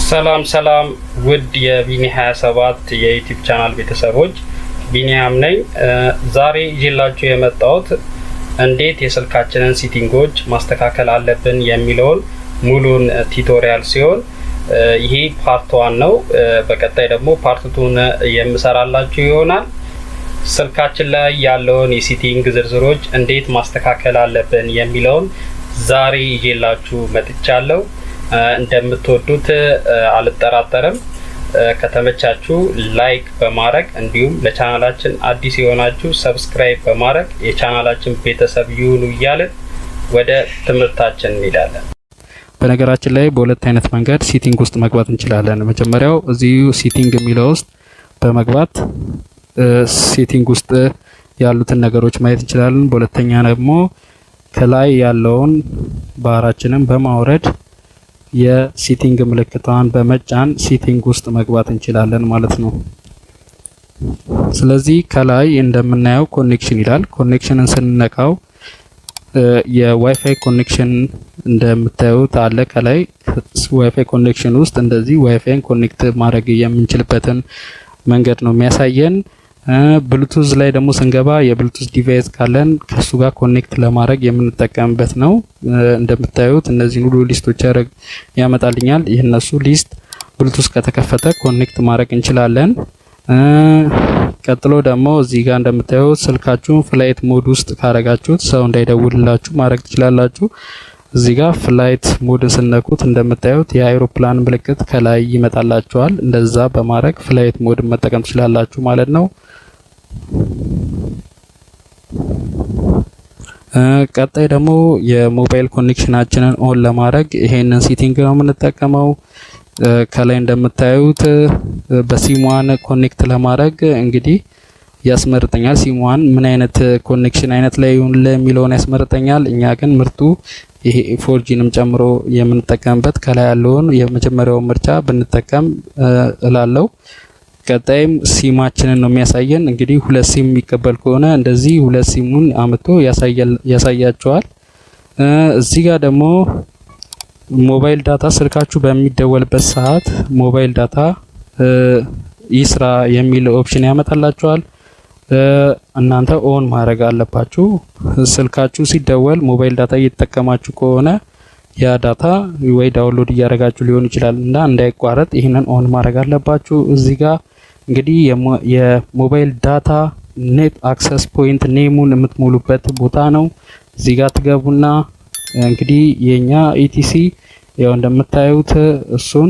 ሰላም ውድ የቢኒ 27 የዩቲዩብ ቻናል ቤተሰቦች ቢኒያም ነኝ። ዛሬ ይዤላችሁ የመጣሁት እንዴት የስልካችንን ሴቲንጎች ማስተካከል አለብን የሚለውን ሙሉን ቱቶሪያል ሲሆን ይሄ ፓርት 1 ነው። በቀጣይ ደግሞ ፓርት 2 የምሰራላችሁ ይሆናል። ስልካችን ላይ ያለውን የሴቲንግ ዝርዝሮች እንዴት ማስተካከል አለብን የሚለውን ዛሬ ይዤላችሁ መጥቻለሁ። እንደምትወዱት አልጠራጠርም። ከተመቻችሁ ላይክ በማድረግ እንዲሁም ለቻናላችን አዲስ የሆናችሁ ሰብስክራይብ በማድረግ የቻናላችን ቤተሰብ ይሁኑ እያልን ወደ ትምህርታችን እንሄዳለን። በነገራችን ላይ በሁለት አይነት መንገድ ሴቲንግ ውስጥ መግባት እንችላለን። መጀመሪያው እዚሁ ሴቲንግ የሚለው ውስጥ በመግባት ሴቲንግ ውስጥ ያሉትን ነገሮች ማየት እንችላለን። በሁለተኛ ደግሞ ከላይ ያለውን ባራችንን በማውረድ የሴቲንግ ምልክቷን በመጫን ሴቲንግ ውስጥ መግባት እንችላለን ማለት ነው። ስለዚህ ከላይ እንደምናየው ኮኔክሽን ይላል። ኮኔክሽንን ስንነካው የዋይፋይ ኮኔክሽን እንደምታዩት አለ። ከላይ ዋይፋይ ኮኔክሽን ውስጥ እንደዚህ ዋይፋይን ኮኔክት ማድረግ የምንችልበትን መንገድ ነው የሚያሳየን። ብሉቱዝ ላይ ደግሞ ስንገባ የብሉቱዝ ዲቫይስ ካለን ከሱ ጋር ኮኔክት ለማድረግ የምንጠቀምበት ነው። እንደምታዩት እነዚህ ሁሉ ሊስቶች ያመጣልኛል። ይሄነሱ ሊስት ብሉቱዝ ከተከፈተ ኮኔክት ማድረግ እንችላለን። ቀጥሎ ደግሞ እዚህ ጋር እንደምታዩት ስልካችሁን ፍላይት ሞድ ውስጥ ካረጋችሁት ሰው እንዳይደውልላችሁ ማድረግ ትችላላችሁ። እዚህ ጋር ፍላይት ሞድን ስነኩት እንደምታዩት የአይሮፕላን ምልክት ከላይ ይመጣላችኋል። እንደዛ በማድረግ ፍላይት ሞድ መጠቀም ትችላላችሁ ማለት ነው። ቀጣይ ደግሞ የሞባይል ኮኔክሽናችንን ኦን ለማድረግ ይሄንን ሴቲንግ ነው የምንጠቀመው። ከላይ እንደምታዩት በሲሟን ኮኔክት ለማድረግ እንግዲህ ያስመርጠኛል። ሲሟን ምን አይነት ኮኔክሽን አይነት ላይ ይሁን ለሚለውን ያስመርጠኛል። እኛ ግን ምርጡ ይሄ ፎርጂንም ጨምሮ የምንጠቀምበት ከላይ ያለውን የመጀመሪያው ምርጫ ብንጠቀም እላለሁ። ቀጣይም ሲማችንን ነው የሚያሳየን። እንግዲህ ሁለት ሲም የሚቀበል ከሆነ እንደዚህ ሁለት ሲሙን አምጥቶ ያሳያቸዋል። እዚህ ጋር ደግሞ ሞባይል ዳታ ስልካችሁ በሚደወልበት ሰዓት ሞባይል ዳታ ይስራ የሚል ኦፕሽን ያመጣላችኋል። እናንተ ኦን ማድረግ አለባችሁ። ስልካችሁ ሲደወል ሞባይል ዳታ እየተጠቀማችሁ ከሆነ ያ ዳታ ወይ ዳውንሎድ እያደረጋችሁ ሊሆን ይችላል እና እንዳይቋረጥ ይሄንን ኦን ማድረግ አለባችሁ። እዚህ ጋር እንግዲህ የሞባይል ዳታ ኔት አክሰስ ፖይንት ኔሙን የምትሞሉበት ቦታ ነው። እዚህ ጋር ትገቡና እንግዲህ የኛ ኢቲሲ ያው እንደምታዩት እሱን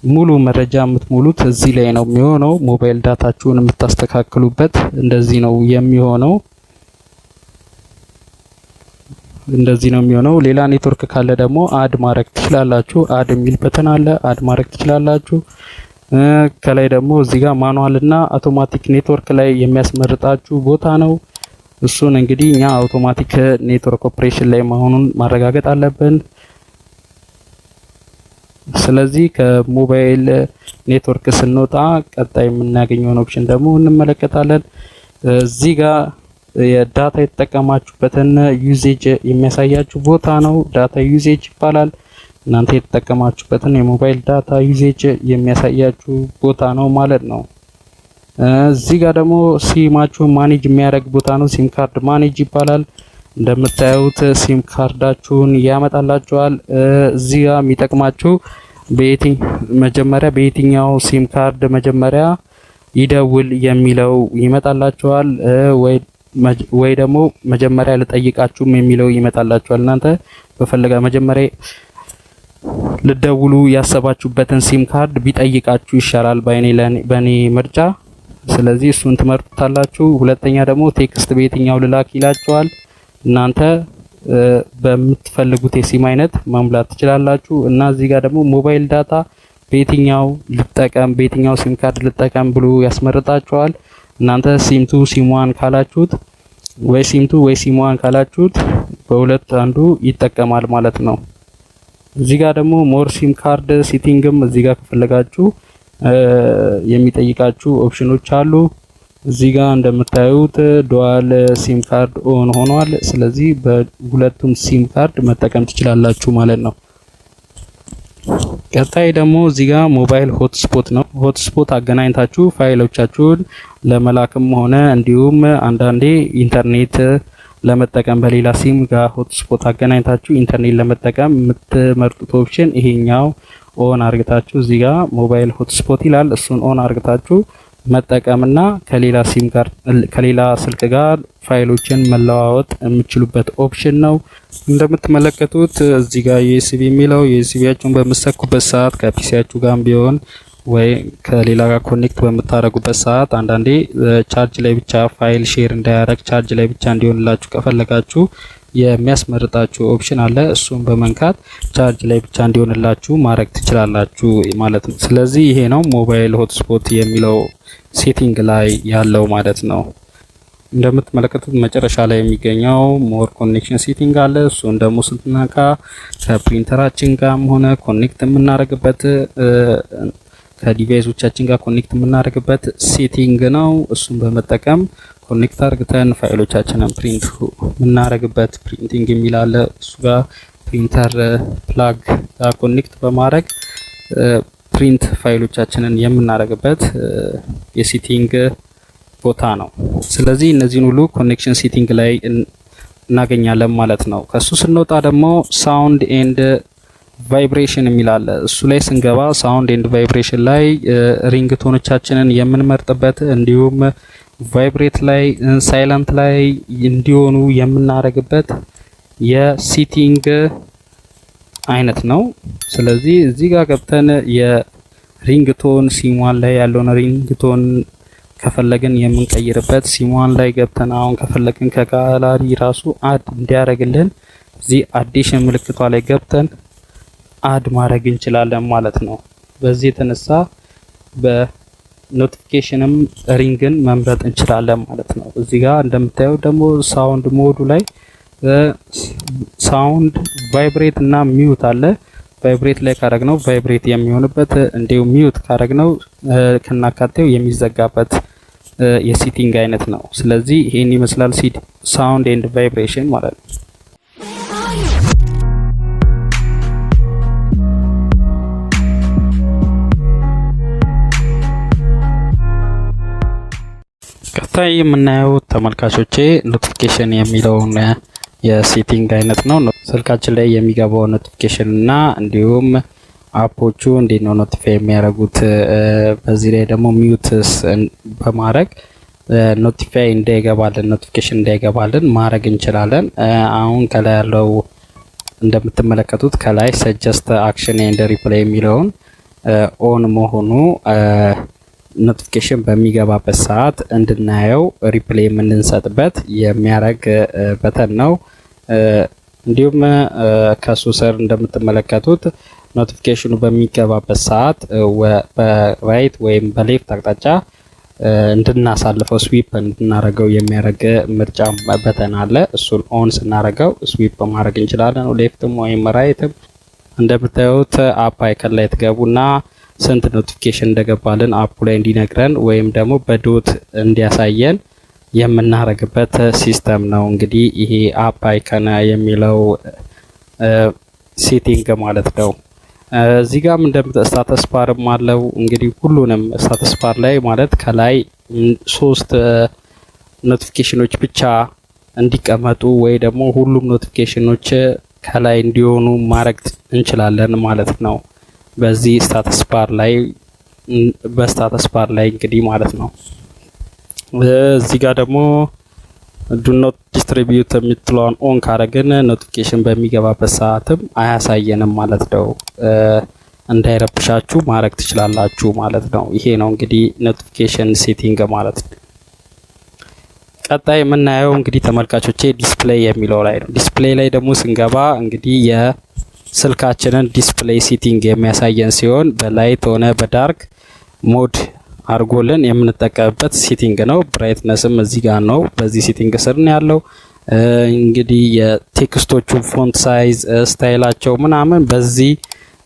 ሙሉ መረጃ የምትሞሉት እዚህ ላይ ነው የሚሆነው። ሞባይል ዳታችሁን የምታስተካክሉበት እንደዚህ ነው የሚሆነው። ሌላ ኔትወርክ ካለ ደግሞ አድ ማድረግ ትችላላችሁ። አድ የሚል በተን አለ፣ አድ ማድረግ ትችላላችሁ። ከላይ ደግሞ እዚህ ጋር ማኑዋል እና አውቶማቲክ ኔትወርክ ላይ የሚያስመርጣችሁ ቦታ ነው። እሱን እንግዲህ እኛ አውቶማቲክ ኔትወርክ ኦፕሬሽን ላይ መሆኑን ማረጋገጥ አለብን። ስለዚህ ከሞባይል ኔትወርክ ስንወጣ ቀጣይ የምናገኘውን ኦፕሽን ደግሞ እንመለከታለን። እዚህ ጋር የዳታ የተጠቀማችሁበትን ዩዜጅ የሚያሳያችሁ ቦታ ነው። ዳታ ዩዜጅ ይባላል። እናንተ የተጠቀማችሁበትን የሞባይል ዳታ ዩዜጅ የሚያሳያችሁ ቦታ ነው ማለት ነው። እዚህ ጋር ደግሞ ሲማችሁን ማኔጅ የሚያደርግ ቦታ ነው። ሲም ካርድ ማኔጅ ይባላል። እንደምታዩት ሲም ካርዳችሁን ያመጣላችኋል። እዚህ ጋር የሚጠቅማችሁ በየትኛው ሲም ካርድ መጀመሪያ ይደውል የሚለው ይመጣላችኋል፣ ወይ ደግሞ መጀመሪያ ልጠይቃችሁም የሚለው ይመጣላችኋል። እናንተ በፈለጋ መጀመሪያ ልደውሉ ያሰባችሁበትን ሲም ካርድ ቢጠይቃችሁ ይሻላል በእኔ ምርጫ። ስለዚህ እሱን ትመርጡታላችሁ። ሁለተኛ ደግሞ ቴክስት በየትኛው ልላክ ይላችኋል። እናንተ በምትፈልጉት የሲም አይነት መሙላት ትችላላችሁ። እና እዚህ ጋር ደግሞ ሞባይል ዳታ በየትኛው ሲም ካርድ ልጠቀም ብሎ ያስመርጣችኋል። እናንተ ሲም2 ሲም1 ካላችሁት ወይ ሲም2 ወይ ሲም1 ካላችሁት በሁለት አንዱ ይጠቀማል ማለት ነው። እዚህ ጋር ደግሞ ሞር ሲም ካርድ ሴቲንግም እዚህ ጋር ከፈለጋችሁ የሚጠይቃችሁ ኦፕሽኖች አሉ። እዚህ ጋር እንደምታዩት ዱዋል ሲም ካርድ ኦን ሆኗል። ስለዚህ በሁለቱም ሲም ካርድ መጠቀም ትችላላችሁ ማለት ነው። ቀጣይ ደግሞ እዚህ ጋር ሞባይል ሆትስፖት ነው። ሆትስፖት አገናኝታችሁ ፋይሎቻችሁን ለመላክም ሆነ እንዲሁም አንዳንዴ ኢንተርኔት ለመጠቀም በሌላ ሲም ጋር ሆትስፖት አገናኝታችሁ ኢንተርኔት ለመጠቀም የምትመርጡት ኦፕሽን ይሄኛው ኦን አርግታችሁ እዚህ ጋር ሞባይል ሆትስፖት ይላል። እሱን ኦን አርግታችሁ መጠቀምና ከሌላ ሲም ጋር ከሌላ ስልክ ጋር ፋይሎችን መለዋወጥ የምትችሉበት ኦፕሽን ነው። እንደምትመለከቱት እዚህ ጋር ዩኤስቢ የሚለው ዩኤስቢያችሁን በምትሰኩበት ሰዓት ከፒሲያችሁ ጋር ቢሆን ወይ ከሌላ ጋር ኮኔክት በምታደርጉበት ሰዓት አንዳንዴ ቻርጅ ላይ ብቻ ፋይል ሼር እንዳያደርግ ቻርጅ ላይ ብቻ እንዲሆንላችሁ ከፈለጋችሁ የሚያስመርጣችሁ ኦፕሽን አለ። እሱን በመንካት ቻርጅ ላይ ብቻ እንዲሆንላችሁ ማድረግ ትችላላችሁ ማለት ነው። ስለዚህ ይሄ ነው ሞባይል ሆትስፖት የሚለው ሴቲንግ ላይ ያለው ማለት ነው። እንደምትመለከቱት መጨረሻ ላይ የሚገኘው ሞር ኮኔክሽን ሴቲንግ አለ። እሱን ደግሞ ስንነካ ከፕሪንተራችን ጋርም ሆነ ኮኔክት የምናደርግበት ከዲቫይሶቻችን ጋር ኮኔክት የምናደርግበት ሴቲንግ ነው። እሱን በመጠቀም ኮኔክት አድርገን ፋይሎቻችንን ፕሪንት የምናደርግበት ፕሪንቲንግ የሚል አለ። እሱ ጋር ፕሪንተር ፕላግ ጋር ኮኔክት በማድረግ ፕሪንት ፋይሎቻችንን የምናደርግበት የሴቲንግ ቦታ ነው። ስለዚህ እነዚህን ሁሉ ኮኔክሽን ሴቲንግ ላይ እናገኛለን ማለት ነው። ከሱ ስንወጣ ደግሞ ሳውንድ ኤንድ ቫይብሬሽን የሚል አለ። እሱ ላይ ስንገባ ሳውንድ ኤንድ ቫይብሬሽን ላይ ሪንግቶኖቻችንን የምንመርጥበት እንዲሁም ቫይብሬት ላይ ሳይለንት ላይ እንዲሆኑ የምናደርግበት የሴቲንግ አይነት ነው። ስለዚህ እዚህ ጋር ገብተን የሪንግቶን ሲሟን ላይ ያለውን ሪንግቶን ከፈለግን የምንቀይርበት ሲሟን ላይ ገብተን አሁን ከፈለግን ከጋላሪ ራሱ አድ እንዲያደርግልን እዚህ አዲሽን ምልክቷ ላይ ገብተን አድ ማድረግ እንችላለን ማለት ነው። በዚህ የተነሳ በኖቲፊኬሽንም ሪንግን መምረጥ እንችላለን ማለት ነው። እዚህ ጋር እንደምታዩት ደግሞ ሳውንድ ሞዱ ላይ ሳውንድ ቫይብሬት እና ሚዩት አለ። ቫይብሬት ላይ ካረግነው ቫይብሬት የሚሆንበት እንዲሁም ሚዩት ካረግነው ከናካቴው የሚዘጋበት የሴቲንግ አይነት ነው። ስለዚህ ይሄን ይመስላል ሳውንድ ኤንድ ቫይብሬሽን ማለት ነው። ቀጣይ የምናየው ተመልካቾቼ ኖቲፊኬሽን የሚለውን የሴቲንግ አይነት ነው። ስልካችን ላይ የሚገባው ኖቲፊኬሽን እና እንዲሁም አፖቹ እንዴት ነው ኖቲፋይ የሚያደርጉት፣ በዚህ ላይ ደግሞ ሚዩትስ በማድረግ ኖቲፋይ እንዳይገባልን ኖቲፊኬሽን እንዳይገባልን ማድረግ እንችላለን። አሁን ከላይ ያለው እንደምትመለከቱት ከላይ ሰጀስት አክሽን ኤንድ ሪፕላይ የሚለውን ኦን መሆኑ ኖቲፊኬሽን በሚገባበት ሰዓት እንድናየው ሪፕላይ የምንሰጥበት የሚያደርግ በተን ነው። እንዲሁም ከሱ ስር እንደምትመለከቱት ኖቲፊኬሽኑ በሚገባበት ሰዓት በራይት ወይም በሌፍት አቅጣጫ እንድናሳልፈው ስዊፕ እንድናረገው የሚያደርግ ምርጫ በተን አለ። እሱን ኦን ስናረገው ስዊፕ ማድረግ እንችላለን ሌፍትም ወይም ራይትም። እንደምታዩት አፕ አይከን ላይ ትገቡና ስንት ኖቲፊኬሽን እንደገባልን አፑ ላይ እንዲነግረን ወይም ደግሞ በዶት እንዲያሳየን የምናረግበት ሲስተም ነው። እንግዲህ ይሄ አፕ አይከን የሚለው ሴቲንግ ማለት ነው። እዚህ ጋርም ስታተስ ባርም አለው። እንግዲህ ሁሉንም ስታተስ ባር ላይ ማለት ከላይ 3 ኖቲፊኬሽኖች ብቻ እንዲቀመጡ ወይ ደግሞ ሁሉም ኖቲፊኬሽኖች ከላይ እንዲሆኑ ማድረግ እንችላለን ማለት ነው። በዚህ ስታተስ ባር ላይ በስታተስ ባር ላይ እንግዲህ ማለት ነው። እዚህ ጋር ደግሞ ዱ ኖት ዲስትሪቢዩት የምትለውን ኦን ካረግን ኖቲፊኬሽን በሚገባበት ሰዓትም አያሳየንም ማለት ነው። እንዳይረብሻችሁ ማድረግ ትችላላችሁ ማለት ነው። ይሄ ነው እንግዲህ ኖቲፊኬሽን ሴቲንግ ማለት ነው። ቀጣይ የምናየው እንግዲህ ተመልካቾቼ ዲስፕሌይ የሚለው ላይ ነው። ዲስፕሌይ ላይ ደግሞ ስንገባ እንግዲህ የስልካችንን ዲስፕሌይ ሴቲንግ የሚያሳየን ሲሆን በላይት ሆነ በዳርክ ሞድ አርጎልን የምንጠቀምበት ሴቲንግ ነው። ብራይትነስም እዚህ ጋር ነው፣ በዚህ ሴቲንግ ስር ነው ያለው። እንግዲህ የቴክስቶቹ ፎንት ሳይዝ ስታይላቸው ምናምን በዚህ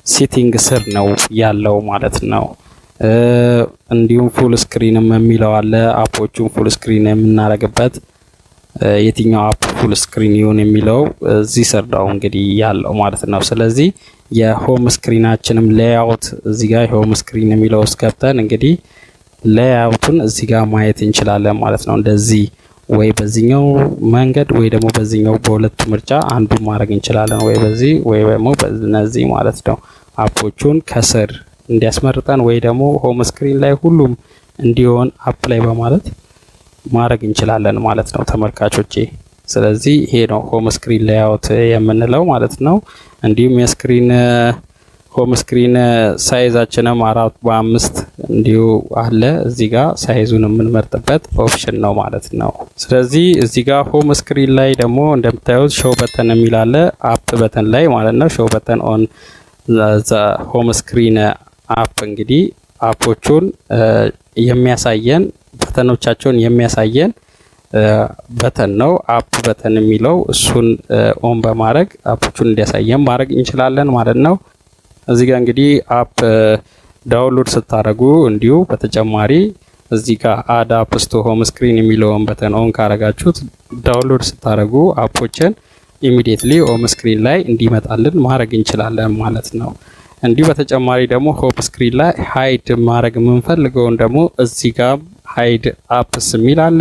ሴቲንግ ስር ነው ያለው ማለት ነው። እንዲሁም ፉል ስክሪንም የሚለው አለ። አፖቹን ፉል ስክሪን የምናረግበት የትኛው አፕ ፉል ስክሪን ይሁን የሚለው እዚህ ስር ነው እንግዲህ ያለው ማለት ነው። ስለዚህ የሆም ስክሪናችንም ሌአውት እዚህ ጋር የሆም ስክሪን የሚለው ውስጥ ገብተን እንግዲህ ሌአውቱን እዚህ ጋር ማየት እንችላለን ማለት ነው። እንደዚህ ወይ በዚህኛው መንገድ ወይ ደግሞ በዚህኛው በሁለቱ ምርጫ አንዱን ማድረግ እንችላለን። ወይ በዚህ ወይ ደግሞ በእነዚህ ማለት ነው። አፖቹን ከስር እንዲያስመርጠን ወይ ደግሞ ሆም ስክሪን ላይ ሁሉም እንዲሆን አፕ ላይ በማለት ማድረግ እንችላለን ማለት ነው ተመልካቾቼ። ስለዚህ ይሄ ነው ሆም ስክሪን ሌአውት የምንለው ማለት ነው። እንዲሁም የስክሪን ሆም ስክሪን ሳይዛችንም 4:5 እንዲሁ አለ እዚህ ጋር ሳይዙን የምንመርጥበት ኦፕሽን ነው ማለት ነው። ስለዚህ እዚህ ጋር ሆም ስክሪን ላይ ደግሞ እንደምታዩት ሾው በተን የሚል አለ አፕ በተን ላይ ማለት ነው። ሾው በተን ኦን ዘ ሆም ስክሪን አፕ እንግዲህ አፖቹን የሚያሳየን በተኖቻቸውን የሚያሳየን በተን ነው አፕ በተን የሚለው እሱን ኦን በማድረግ አፖቹን እንዲያሳየን ማድረግ እንችላለን ማለት ነው። እዚህ ጋር እንግዲህ አፕ ዳውንሎድ ስታደርጉ እንዲሁ በተጨማሪ እዚህ ጋር አድ አፕስ ቱ ሆም ስክሪን የሚለውን በተን ኦን ካረጋችሁት ዳውንሎድ ስታደርጉ አፖችን ኢሚዲየትሊ ሆም ስክሪን ላይ እንዲመጣልን ማድረግ እንችላለን ማለት ነው። እንዲሁ በተጨማሪ ደግሞ ሆም ስክሪን ላይ ሃይድ ማድረግ የምንፈልገውን ደግሞ እዚህ ጋር ሃይድ አፕስ የሚል አለ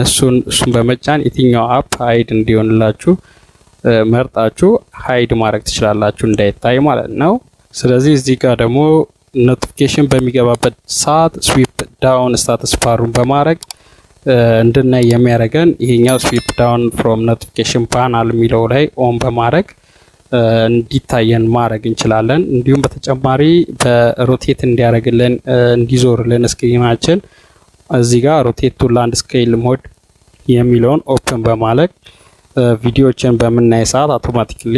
እሱን በመጫን የትኛው አፕ ሃይድ እንዲሆንላችሁ መርጣችሁ ሃይድ ማድረግ ትችላላችሁ እንዳይታይ ማለት ነው። ስለዚህ እዚህ ጋር ደግሞ ኖቲፊኬሽን በሚገባበት ሰዓት ስዊፕ ዳውን ስታተስ ባሩን በማድረግ እንድናይ የሚያደርገን ይሄኛው ስዊፕ ዳውን ፍሮም ኖቲፊኬሽን ፓናል የሚለው ላይ ኦን በማድረግ እንዲታየን ማድረግ እንችላለን። እንዲሁም በተጨማሪ በሮቴት እንዲያደርግልን እንዲዞርልን ስክሪናችን እዚህ ጋር ሮቴት ቱ ላንድስኬፕ ሞድ የሚለውን ኦፕን በማድረግ ቪዲዮዎችን በምናይ ሰዓት አውቶማቲካሊ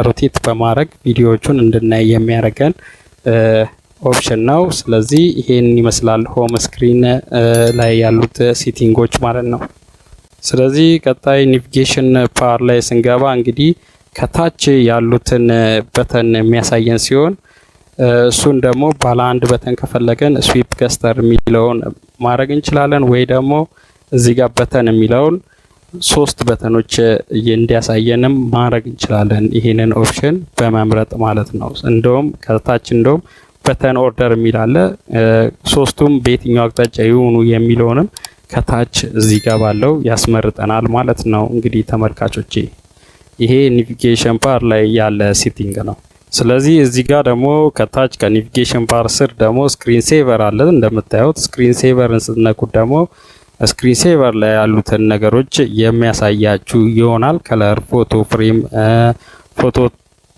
ሮቴት በማድረግ ቪዲዮዎቹን እንድናይ የሚያደርገን ኦፕሽን ነው። ስለዚህ ይሄን ይመስላል ሆም ስክሪን ላይ ያሉት ሴቲንጎች ማለት ነው። ስለዚህ ቀጣይ ናቪጌሽን ፓር ላይ ስንገባ እንግዲህ ከታች ያሉትን በተን የሚያሳየን ሲሆን እሱን ደግሞ ባለ አንድ በተን ከፈለገን ስዊፕ ገስተር የሚለውን ማድረግ እንችላለን ወይ ደግሞ እዚህ ጋር በተን የሚለውን 3 በተኖች እንዲያሳየንም ማድረግ እንችላለን ይሄንን ኦፕሽን በመምረጥ ማለት ነው። እንደውም ከታች እንደውም በተን ኦርደር የሚል አለ ሶስቱም በየትኛው አቅጣጫ ይሁኑ የሚለውንም ከታች እዚህ ጋር ባለው ያስመርጠናል ማለት ነው። እንግዲህ ተመልካቾቼ ይሄ ናቪጌሽን ባር ላይ ያለ ሴቲንግ ነው። ስለዚህ እዚህ ጋር ደግሞ ከታች ከናቪጌሽን ባር ስር ደግሞ ስክሪን ሴቨር አለ እንደምታዩት። ስክሪን ሴቨርን ስትነኩት ደግሞ ስክሪን ሴቨር ላይ ያሉትን ነገሮች የሚያሳያችሁ ይሆናል። ከለር፣ ፎቶ ፍሬም፣ ፎቶ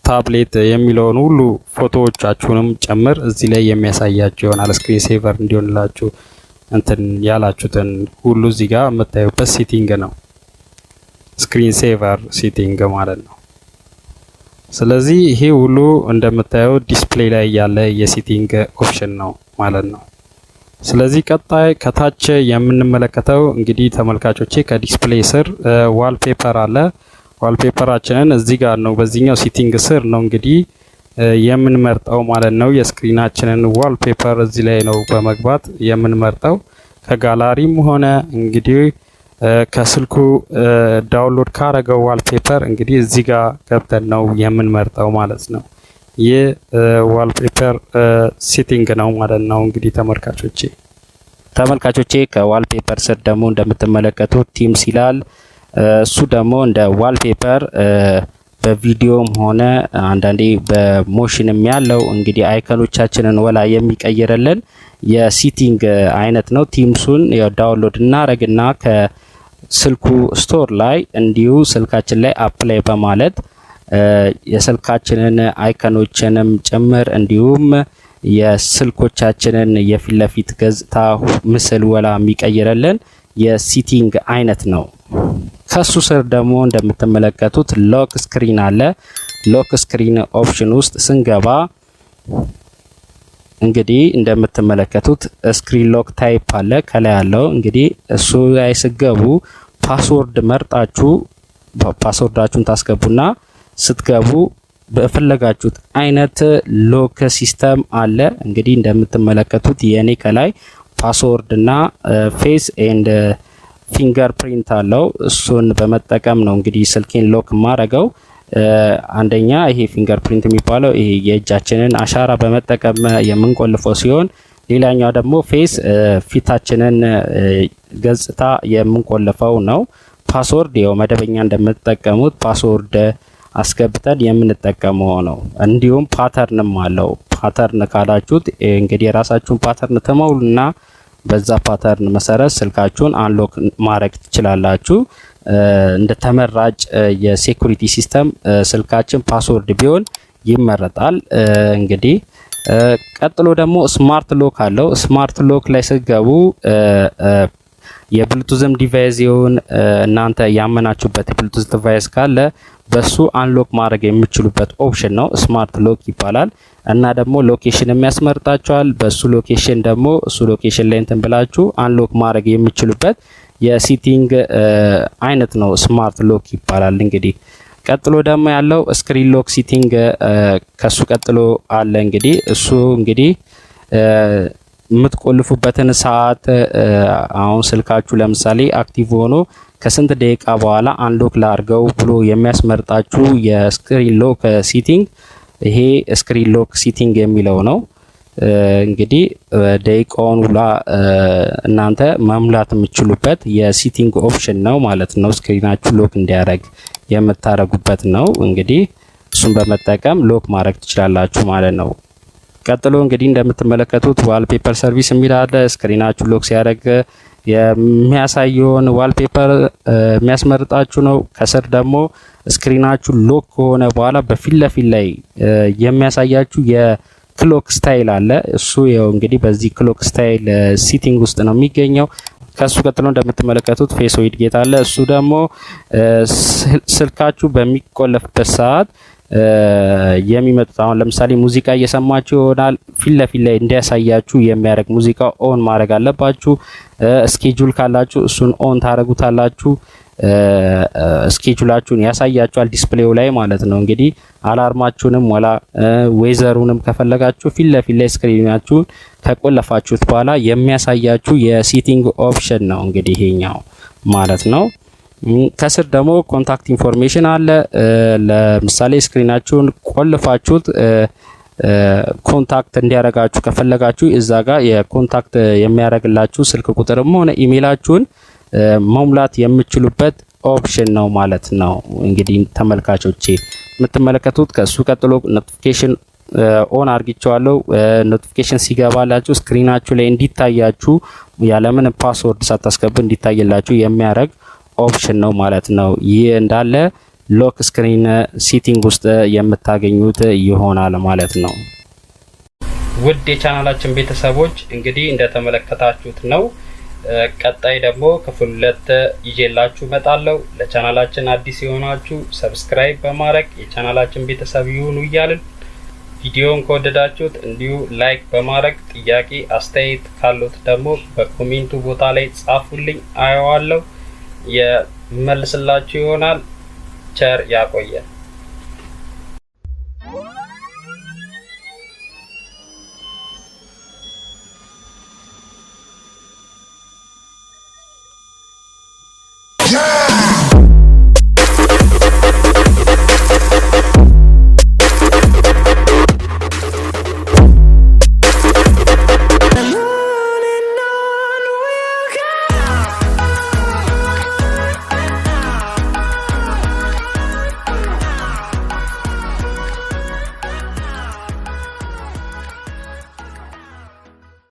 ታብሌት የሚለውን ሁሉ ፎቶዎቻችሁንም ጭምር እዚህ ላይ የሚያሳያችሁ ይሆናል። ስክሪን ሴቨር እንዲሆንላችሁ እንትን ያላችሁትን ሁሉ እዚህ ጋር የምታዩበት ሴቲንግ ነው ስክሪን ሴቨር ሴቲንግ ማለት ነው። ስለዚህ ይሄ ሁሉ እንደምታዩት ዲስፕሌይ ላይ ያለ የሴቲንግ ኦፕሽን ነው ማለት ነው። ስለዚህ ቀጣይ ከታች የምንመለከተው እንግዲህ ተመልካቾቼ ከዲስፕሌይ ስር ዋልፔፐር አለ። ዋልፔፐራችንን እዚህ ጋር ነው በዚህኛው ሴቲንግ ስር ነው እንግዲህ የምንመርጠው ማለት ነው። የስክሪናችንን ዋልፔፐር እዚህ ላይ ነው በመግባት የምንመርጠው። ከጋላሪም ሆነ እንግዲህ ከስልኩ ዳውንሎድ ካረገው ዋልፔፐር እንግዲህ እዚህ ጋር ገብተን ነው የምንመርጠው ማለት ነው። ይህ ዋልፔፐር ሴቲንግ ነው ማለት ነው። እንግዲህ ተመልካቾቼ ከዋልፔፐር ስር ደግሞ እንደምትመለከቱት ቲምስ ይላል። እሱ ደግሞ እንደ ዋልፔፐር በቪዲዮም ሆነ አንዳንዴ በሞሽንም ያለው እንግዲህ አይከኖቻችንን ወላ የሚቀይርልን የሴቲንግ አይነት ነው። ቲምሱን ዳውንሎድ እናረግና ከስልኩ ስቶር ላይ እንዲሁ ስልካችን ላይ አፕላይ በማለት የስልካችንን አይከኖችንም ጭምር እንዲሁም የስልኮቻችንን የፊት ለፊት ገጽታ ምስል ወላ የሚቀይርልን የሴቲንግ አይነት ነው። ከሱ ስር ደግሞ እንደምትመለከቱት ሎክ ስክሪን አለ። ሎክ ስክሪን ኦፕሽን ውስጥ ስንገባ እንግዲህ እንደምትመለከቱት ስክሪን ሎክ ታይፕ አለ ከላይ ያለው። እንግዲህ እሱ ላይ ስገቡ ፓስወርድ መርጣችሁ ፓስወርዳችሁን ታስገቡና ስትገቡ በፈለጋችሁት አይነት ሎክ ሲስተም አለ። እንግዲህ እንደምትመለከቱት የኔ ከላይ ፓስወርድ እና ፌስ ኤንድ ፊንገር ፕሪንት አለው። እሱን በመጠቀም ነው እንግዲህ ስልኬን ሎክ ማረገው። አንደኛ ይሄ ፊንገር ፕሪንት የሚባለው ይሄ የእጃችንን አሻራ በመጠቀም የምንቆልፈው ሲሆን ሌላኛው ደግሞ ፌስ ፊታችንን ገጽታ የምንቆልፈው ነው። ፓስወርድ ያው መደበኛ እንደምትጠቀሙት ፓስወርድ አስገብተን የምንጠቀመው ነው። እንዲሁም ፓተርንም አለው። ፓተርን ካላችሁት እንግዲህ የራሳችሁን ፓተርን ተመውሉና በዛ ፓተርን መሰረት ስልካችሁን አንሎክ ማድረግ ትችላላችሁ። እንደ ተመራጭ የሴኩሪቲ ሲስተም ስልካችን ፓስወርድ ቢሆን ይመረጣል። እንግዲህ ቀጥሎ ደግሞ ስማርት ሎክ አለው። ስማርት ሎክ ላይ ስትገቡ የብሉቱዝም ዲቫይስ ይሁን እናንተ ያመናችሁበት የብሉቱዝ ዲቫይስ ካለ በሱ አንሎክ ማድረግ የምትችሉበት ኦፕሽን ነው። ስማርት ሎክ ይባላል። እና ደግሞ ሎኬሽን የሚያስመርጣችኋል። በሱ ሎኬሽን ደግሞ እሱ ሎኬሽን ላይ እንትን ብላችሁ አንሎክ ማድረግ የምትችሉበት የሲቲንግ አይነት ነው። ስማርት ሎክ ይባላል። እንግዲህ ቀጥሎ ደግሞ ያለው ስክሪን ሎክ ሲቲንግ ከሱ ቀጥሎ አለ። እንግዲህ እሱ እንግዲህ የምትቆልፉበትን ሰዓት አሁን ስልካችሁ ለምሳሌ አክቲቭ ሆኖ ከስንት ደቂቃ በኋላ አንሎክ ላርገው ብሎ የሚያስመርጣችሁ የስክሪን ሎክ ሲቲንግ ይሄ ስክሪን ሎክ ሲቲንግ የሚለው ነው። እንግዲህ ደቂቃውን ሁላ እናንተ መሙላት የምትችሉበት የሲቲንግ ኦፕሽን ነው ማለት ነው። ስክሪናችሁ ሎክ እንዲያደርግ የምታረጉበት ነው። እንግዲህ እሱን በመጠቀም ሎክ ማድረግ ትችላላችሁ ማለት ነው። ቀጥሎ እንግዲህ እንደምትመለከቱት ዋልፔፐር ሰርቪስ የሚል አለ። ስክሪናችሁ ሎክ ሲያደርግ የሚያሳየውን ዋልፔፐር የሚያስመርጣችሁ ነው። ከስር ደግሞ ስክሪናችሁ ሎክ ከሆነ በኋላ በፊት ለፊት ላይ የሚያሳያችሁ የክሎክ ስታይል አለ። እሱ ያው እንግዲህ በዚህ ክሎክ ስታይል ሲቲንግ ውስጥ ነው የሚገኘው። ከሱ ቀጥሎ እንደምትመለከቱት ፌስ ዊድጌት አለ። እሱ ደግሞ ስልካችሁ በሚቆለፍበት ሰዓት የሚመጡት አሁን ለምሳሌ ሙዚቃ እየሰማችሁ ይሆናል። ፊት ለፊት ላይ እንዲያሳያችሁ የሚያደርግ ሙዚቃ ኦን ማድረግ አለባችሁ። ስኬጁል ካላችሁ እሱን ኦን ታረጉታላችሁ። ስኬጁላችሁን ያሳያችኋል ዲስፕሌው ላይ ማለት ነው። እንግዲህ አላርማችሁንም ወላ ዌዘሩንም ከፈለጋችሁ ፊት ለፊት ላይ ስክሪናችሁን ከቆለፋችሁት በኋላ የሚያሳያችሁ የሲቲንግ ኦፕሽን ነው እንግዲህ ይሄኛው ማለት ነው። ከስር ደግሞ ኮንታክት ኢንፎርሜሽን አለ። ለምሳሌ ስክሪናችሁን ቆልፋችሁት ኮንታክት እንዲያረጋችሁ ከፈለጋችሁ እዛ ጋር የኮንታክት የሚያረግላችሁ ስልክ ቁጥርም ሆነ ኢሜይላችሁን መሙላት የምትችሉበት ኦፕሽን ነው ማለት ነው። እንግዲህ ተመልካቾቼ የምትመለከቱት ከሱ ቀጥሎ ኖቲፊኬሽን ኦን አርግቻለሁ። ኖቲፊኬሽን ሲገባላችሁ ስክሪናችሁ ላይ እንዲታያችሁ ያለምን ፓስወርድ ሳታስገቡ እንዲታይላችሁ የሚያረግ ኦፕሽን ነው ማለት ነው። ይህ እንዳለ ሎክ ስክሪን ሲቲንግ ውስጥ የምታገኙት ይሆናል ማለት ነው። ውድ የቻናላችን ቤተሰቦች እንግዲህ እንደተመለከታችሁት ነው። ቀጣይ ደግሞ ክፍል 2 ይዤላችሁ መጣለሁ። ለቻናላችን አዲስ የሆናችሁ ሰብስክራይብ በማድረግ የቻናላችን ቤተሰብ ይሁኑ እያልን ቪዲዮን ከወደዳችሁት እንዲሁ ላይክ በማድረግ ጥያቄ አስተያየት ካሉት ደግሞ በኮሜንቱ ቦታ ላይ ጻፉልኝ፣ አየዋለሁ፣ የመልስላችሁ ይሆናል። ቸር ያቆየን።